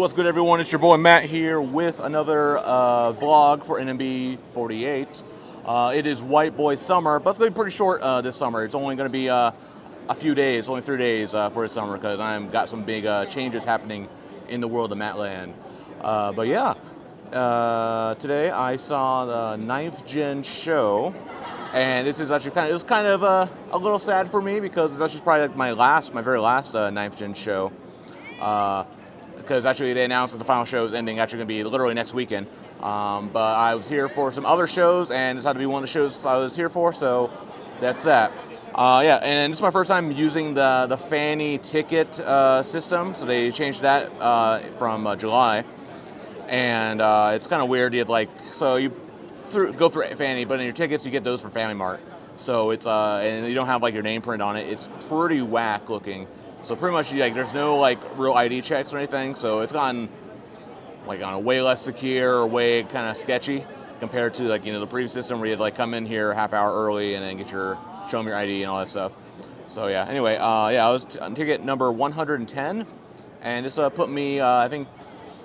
What's good, everyone? It's your boy Matt here with another vlog for NMB 48. It is White Boy Summer, but it's going to be pretty short this summer. It's only going to be a few days, only 3 days for the summer, because I've got some big changes happening in the world of Matland. But yeah, today I saw the 9th Gen show, and this is actually it was kind of a little sad for me because it's actually probably like my very last 9th Gen show. Because actually they announced that the final show is ending actually going to be literally next weekend. But I was here for some other shows, and this had to be one of the shows I was here for, so that's that. Yeah, and this is my first time using the Fanny ticket system, so they changed that from July. And it's kind of weird. You have so you go through Fanny, but in your tickets you get those from Family Mart. So it's and you don't have like your name print on it. It's pretty whack looking. So pretty much there's no real ID checks or anything. So it's gotten on a way less secure or way kind of sketchy compared to the previous system where you had to come in here a half hour early and then show them your ID and all that stuff. So yeah. Anyway, yeah, I was on ticket number 110, and this put me I think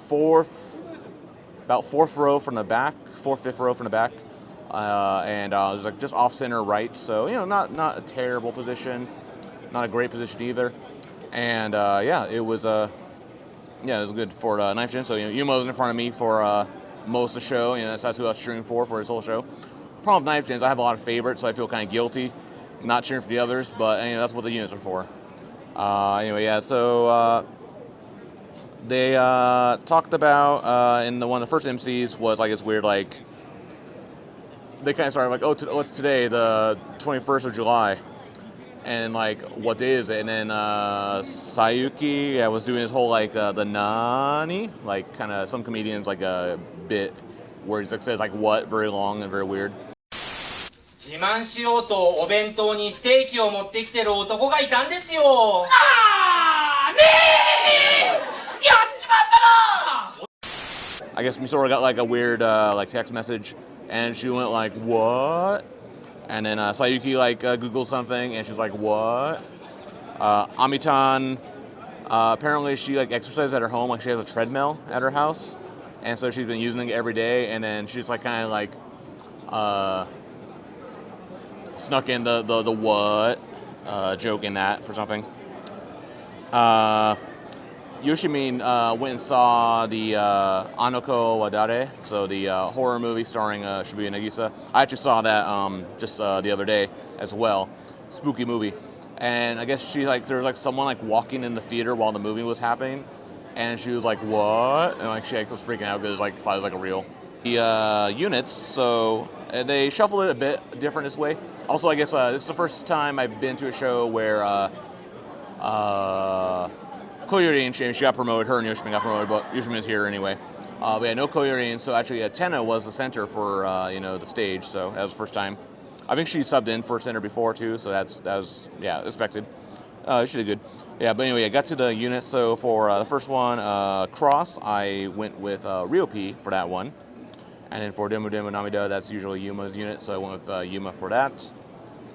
about fourth row from the back, fifth row from the back, and I was just off center right. So not a terrible position, not a great position either. And yeah, it was good for 9th Gen. So Yuma was in front of me for most of the show. That's who I was cheering for his whole show. Problem with 9th Gen is I have a lot of favorites, so I feel kind of guilty not cheering for the others. But that's what the units are for. Anyway, yeah. So they talked about in one of the first MCs was it's weird they kind of started what's today, the 21st of July. And what day is it? And then Sayuki was doing his whole the nani, kind of some comedians a bit where he says what very long and very weird. 自慢しようとお弁当にステーキを持ってきてる男がいたんですよ。なーにー、やっちまったな。 I guess Misora got a weird text message, and she went what? And then Sayuki Googled something, and she's like, what? Amitan, apparently she exercises at her home. She has a treadmill at her house, and so she's been using it every day. And then she's kind of snuck in the what joke in that for something. Yoshimin went and saw the Anoko Wadare, so the horror movie starring Shibuya Nagisa. I actually saw that just the other day as well. Spooky movie. And I guess she there was someone walking in the theater while the movie was happening, and she was like, what? And she was freaking out because it was a real. The units, so they shuffled it a bit different this way. Also, I guess this is the first time I've been to a show where Koyori, she got promoted. Her and Yoshimin got promoted, but Yoshimin is here anyway. But yeah, no Koyori, so actually Tenna was the center for the stage. So that was the first time. I think she subbed in for center before too, so that was expected. She did good. Yeah, but anyway, I got to the units. So for the first one, Cross, I went with Ryopi for that one, and then for Demu Demu Namida, that's usually Yuma's unit, so I went with Yuma for that.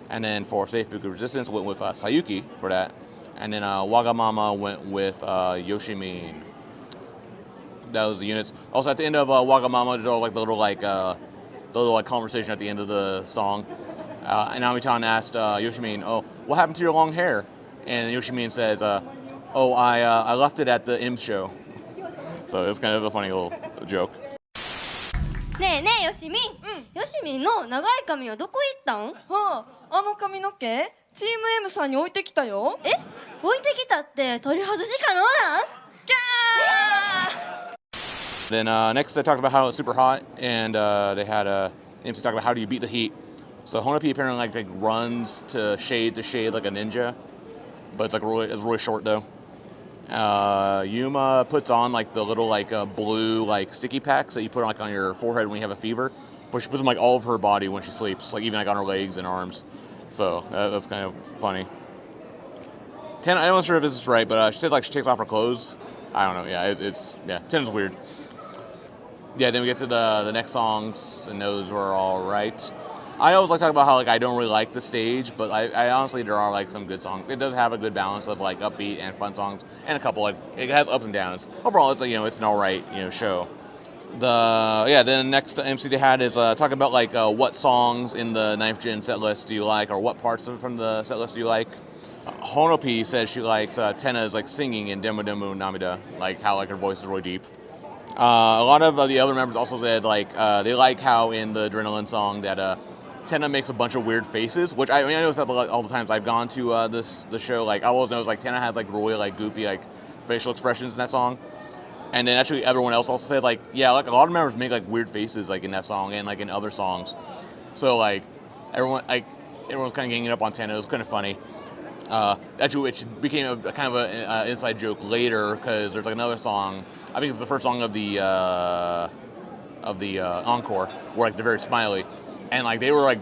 And then for Seifuku Resistance, I went with Sayuki for that. And then Wagamama went with Yoshimin. That was the units. Also, at the end of Wagamama, there's all the little conversation at the end of the song. And Amitan asked Yoshimin, "Oh, what happened to your long hair?" And Yoshimin says, "Oh, I left it at the M show." So it was kind of a funny little joke. ねえねえよしみん、よしみんの長い髪はどこ行ったん？はあ、あの髪の毛チーム M さんに置いてきたよ。え、置いてきたって取り外し可能なん？キャー！ Then next I talked about how it's super hot, and they had MC talk about how do you beat the heat. So Honopi apparently runs to shade like a ninja, but it's really short though. Yuma puts on the little blue sticky packs that you put on your forehead when you have a fever, but she puts them all over her body when she sleeps, even on her legs and arms. So that's kind of funny. Tenna, I'm not sure if this is right, but she said she takes off her clothes. I don't know. Yeah, Tenna's weird. Yeah, then we get to the next songs, and those were all right. I always like talking about how like I don't really like the stage, but I honestly there are like some good songs. It does have a good balance of like upbeat and fun songs, and a couple like it has ups and downs. Overall, it's like it's an alright show. The next MC they had is talking about like what songs in the 9th Gen set list do you like, or what parts from the set list do you like. Honopi says she likes Tenna's like singing in Demo Demo Namida, like how like her voice is really deep. A lot of the other members also said like they like how in the Adrenaline song that Tenna makes a bunch of weird faces, which I notice that all the times I've gone to the show. Like I always notice like Tenna has like really like goofy like facial expressions in that song, and then actually everyone else also said like yeah, like a lot of members make like weird faces like in that song and like in other songs. So like everyone's kind of ganging up on Tenna. It was kind of funny. Actually, which became a kind of an inside joke later because there's like another song. I think it's the first song of the encore where like they're very smiley, and like they were like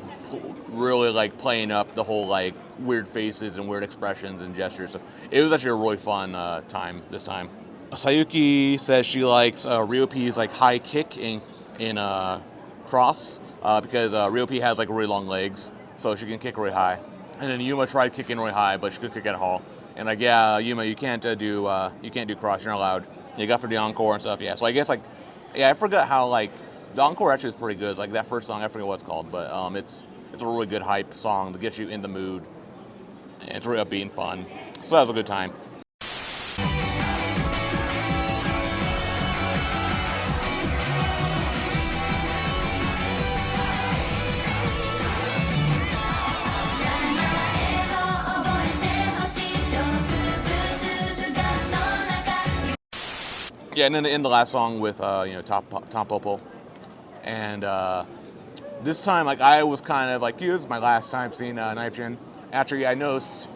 really like playing up the whole like weird faces and weird expressions and gestures. So it was actually a really fun time this time. Sayuki says she likes Ryopi's like high kick in cross because Ryopi has like really long legs, so she can kick really high. And then Yuma tried kicking really high, but she could kick at all. And like, yeah, Yuma, you can't do cross. You're not allowed. You got for the encore and stuff. Yeah. So I guess like, yeah, I forgot how like the encore actually is pretty good. Like that first song, I forget what it's called, but it's a really good hype song to get you in the mood. And it's really upbeat and fun. So that was a good time. Yeah, and then in the last song with Tom Popo, and this time like I was kind of like, this is my last time seeing 9th Gen. Actually, I noticed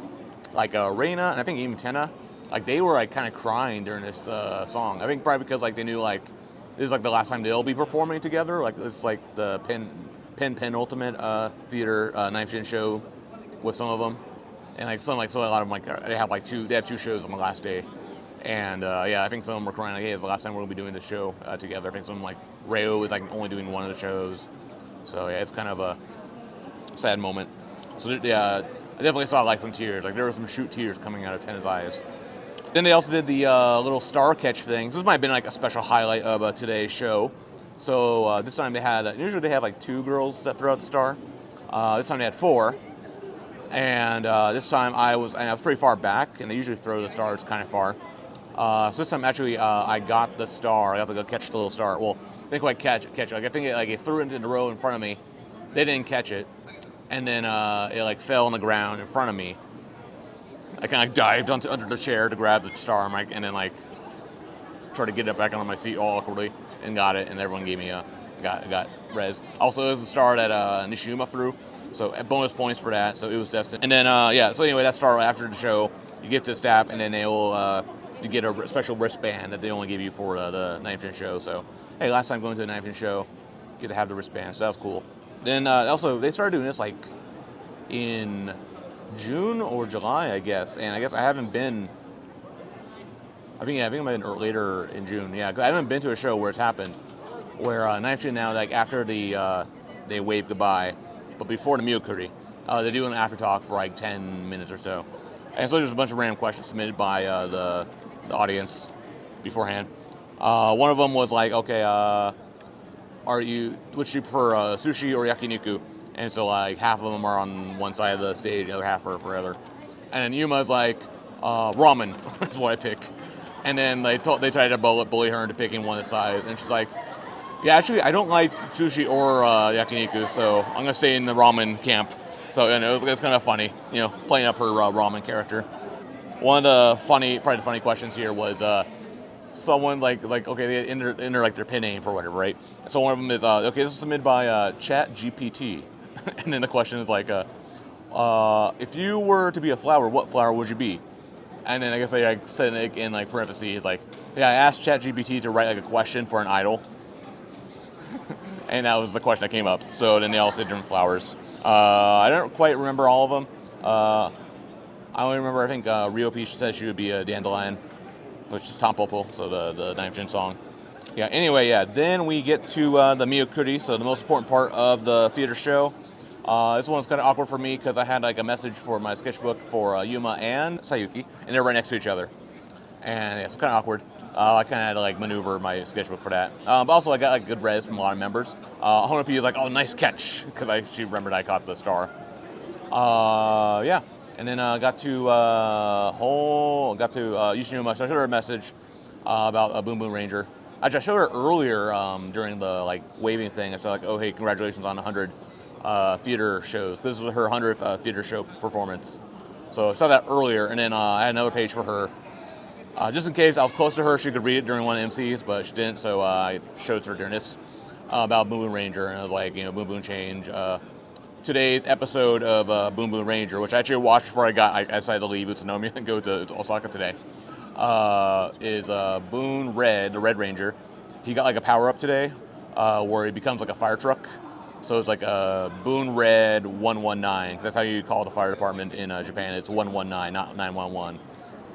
like Reina and I think even Tenna, like they were like kind of crying during this song. I think probably because like they knew like this is like the last time they'll be performing together. Like it's like the penultimate theater 9th Gen show with some of them, and like so a lot of them like they have two shows on the last day. And yeah, I think some of them were crying like, hey, it's the last time we're going to be doing the show together. I think some like Rayo is like only doing one of the shows. So yeah, it's kind of a sad moment. So yeah, I definitely saw like some tears. Like there were some shoot tears coming out of Tenna's eyes. Then they also did the little star catch things. This might have been like a special highlight of today's show. So this time they had, usually they have like 2 girls that throw out the star. This time they had 4. And this time I was pretty far back, and they usually throw the stars kind of far. So this time, actually, I got the star. I got to go catch the little star. Well, they didn't quite catch it. Like I think it threw it into the row in front of me. They didn't catch it, and then it like fell on the ground in front of me. I kind of like dived under the chair to grab the star, and then like tried to get it back onto my seat all awkwardly, and got it. And everyone gave me got res. Also, it was the star that Nishiyuma threw, so bonus points for that. So it was destined. And then yeah. So anyway, that star after the show, you give to the staff, and then they will. You get a special wristband that they only give you for the 9th Gen show. So, hey, last time going to the 9th Gen show, get to have the wristband. So that was cool. Then also, they started doing this like in June or July, I guess. And I guess I haven't been. I think I've been later in June. Yeah, 'cause I haven't been to a show where it's happened. Where 9th Gen now, like after they wave goodbye, but before the Miyokuri, they do an after talk for like 10 minutes or so. And so there's a bunch of random questions submitted by the audience beforehand. One of them was like, okay, which do you prefer, sushi or yakiniku? And so like half of them are on one side of the stage, the other half are forever. And then Yuma's like, ramen is what I pick. And then they tried to bully her into picking one of the sides, and she's like, yeah, actually I don't like sushi or yakiniku, so I'm gonna stay in the ramen camp. So it was kind of funny, playing up her ramen character. One of the funny questions here was someone like okay, they enter like their pin name for whatever, right? So one of them is okay, this is submitted by Chat GPT, and then the question is like, if you were to be a flower, what flower would you be? And then I guess they said in like parentheses like, yeah, I asked Chat GPT to write like a question for an idol. And that was the question that came up. So then they all said different flowers. I don't quite remember all of them. I only remember, I think Ryopi said she would be a dandelion, which is Tampopo, so the 9th Gen song. Yeah, anyway, yeah. Then we get to the Miyokuri, so the most important part of the theater show. This one's kind of awkward for me because I had like a message for my sketchbook for Yuma and Sayuki, and they're right next to each other. And yeah, it's kind of awkward. I kind of had to like maneuver my sketchbook for that. But also I got like good res from a lot of members. Honopi was like, "Oh, nice catch," because she remembered I caught the star. Yeah, and then got to Yushinuma. So I showed her a message about Boom Boom Ranger. Actually, I showed her earlier during the like waving thing. I said like, "Oh, hey, congratulations on 100 theater shows." This was her 100th theater show performance. So I saw that earlier, and then I had another page for her. Just in case I was close to her, she could read it during one of the MCs, but she didn't, so I showed it to her during this about Boom Boom Ranger, and I was like, Boom Boom Change. Today's episode of Boom Boom Ranger, which I actually watched before I decided to leave Utsunomiya and go to Osaka today, is Boon Red, the Red Ranger. He got like a power up today where he becomes like a fire truck. So it's like a Boon Red 119, because that's how you call the fire department in Japan. It's 119, not 911.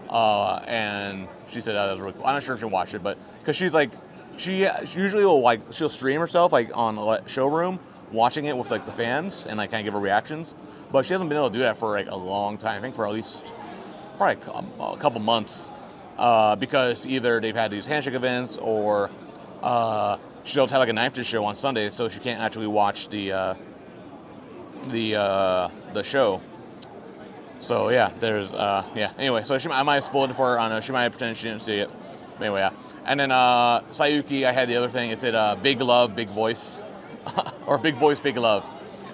And she said that was really cool. I'm not sure if she watched it, but because she's like, she usually will like, she'll stream herself like on a showroom, watching it with like the fans and like kind of give her reactions. But she hasn't been able to do that for like a long time. I think for at least probably a couple months, because either they've had these handshake events or she'll have like a knife dish show on Sunday, so she can't actually watch the show. So yeah, there's yeah. Anyway, so I might have spoiled it for her. I don't know. She might have pretended she didn't see it. But anyway, yeah. And then Sayuki, I had the other thing. It said big love, big voice, or big voice, big love.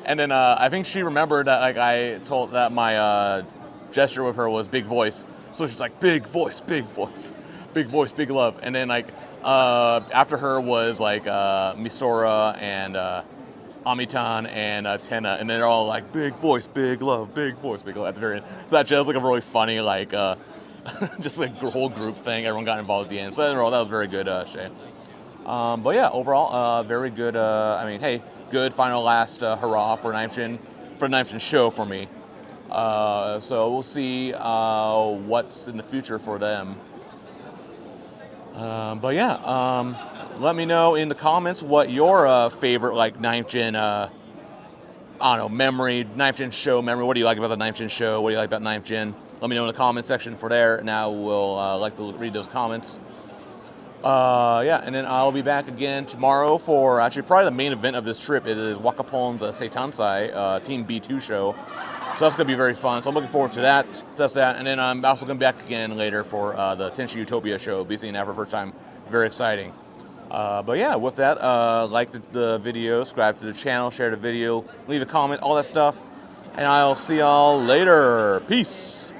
And then I think she remembered that like I told that my gesture with her was big voice. So she's like big voice, big voice, big voice, big love. And then like after her was like Misora and Amitan and Tenna, and they're all like big voice, big love, big voice, big love at the very end. So that was like a really funny like just like whole group thing. Everyone got involved at the end. So overall, that was very good, Shay. But yeah, overall, very good. I mean, hey, good final last hurrah for the Naimshin show for me. So we'll see what's in the future for them. But yeah, let me know in the comments what your favorite like Naimshin, I don't know, memory, Naimshin show memory. What do you like about the Naimshin show? What do you like about Naimshin? Let me know in the comment section for there. Now we'll like to read those comments. Yeah, and then I'll be back again tomorrow for actually probably the main event of this trip. It is Wakapon's Seitansai Team B2 show. So that's going to be very fun. So I'm looking forward to that. That's that. And then I'm also going to be back again later for the Tenshi Utopia show. Be seeing that for the first time. Very exciting. But yeah, with that, like the video, subscribe to the channel, share the video, leave a comment, all that stuff. And I'll see y'all later. Peace.